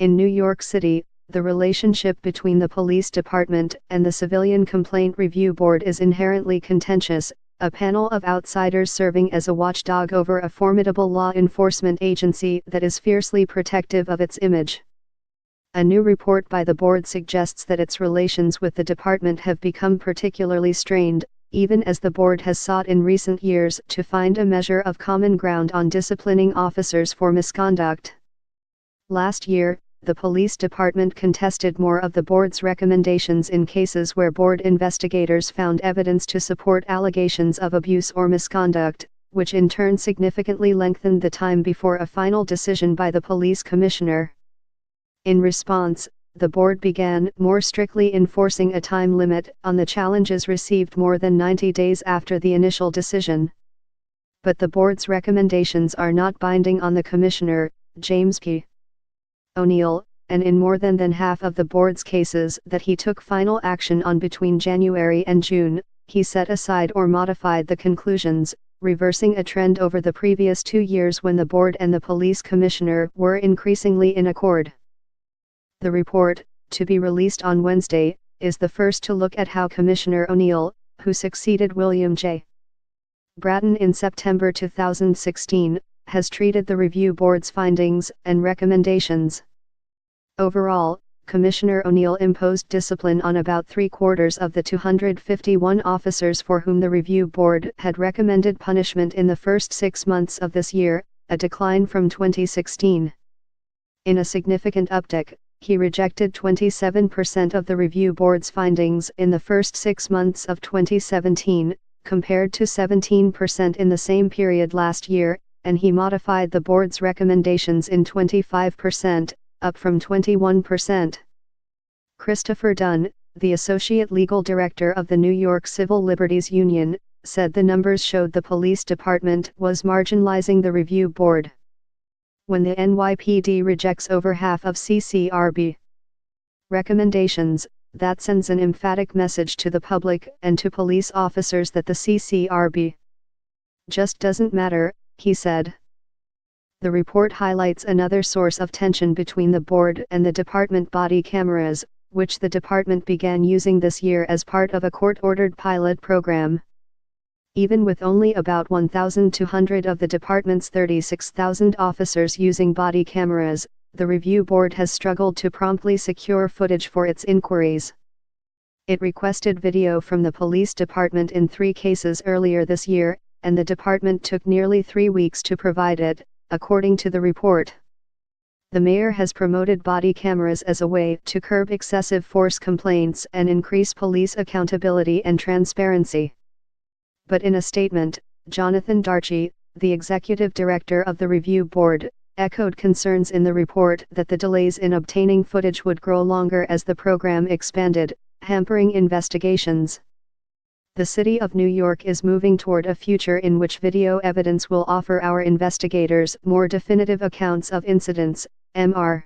In New York City, the relationship between the police department and the Civilian Complaint Review Board is inherently contentious, a panel of outsiders serving as a watchdog over a formidable law enforcement agency that is fiercely protective of its image. A new report by the board suggests that its relations with the department have become particularly strained, even as the board has sought in recent years to find a measure of common ground on disciplining officers for misconduct. Last year, the police department contested more of the board's recommendations in cases where board investigators found evidence to support allegations of abuse or misconduct, which in turn significantly lengthened the time before a final decision by the police commissioner. In response, the board began more strictly enforcing a time limit on the challenges received more than 90 days after the initial decision. But the board's recommendations are not binding on the commissioner, James P. O'Neill, and in more than half of the board's cases that he took final action on between January and June, he set aside or modified the conclusions, reversing a trend over the previous 2 years when the board and the police commissioner were increasingly in accord. The report, to be released on Wednesday, is the first to look at how Commissioner O'Neill, who succeeded William J. Bratton in September 2016, has treated the review board's findings and recommendations. Overall, Commissioner O'Neill imposed discipline on about 3/4 of the 251 officers for whom the review board had recommended punishment in the first 6 months of this year, a decline from 2016. In a significant uptick, he rejected 27% of the review board's findings in the first 6 months of 2017, compared to 17% in the same period last year, and he modified the board's recommendations in 25%, up from 21%. Christopher Dunn, the Associate Legal Director of the New York Civil Liberties Union, said the numbers showed the police department was marginalizing the review board. When the NYPD rejects over half of CCRB recommendations, that sends an emphatic message to the public and to police officers that the CCRB just doesn't matter, he said. The report highlights another source of tension between the board and the department: body cameras, which the department began using this year as part of a court-ordered pilot program. Even with only about 1,200 of the department's 36,000 officers using body cameras, the review board has struggled to promptly secure footage for its inquiries. It requested video from the police department in 3 cases earlier this year, and the department took nearly 3 weeks to provide it, according to the report. The mayor has promoted body cameras as a way to curb excessive force complaints and increase police accountability and transparency. But in a statement, Jonathan Darchie, the executive director of the review board, echoed concerns in the report that the delays in obtaining footage would grow longer as the program expanded, hampering investigations. The city of New York is moving toward a future in which video evidence will offer our investigators more definitive accounts of incidents, Mr.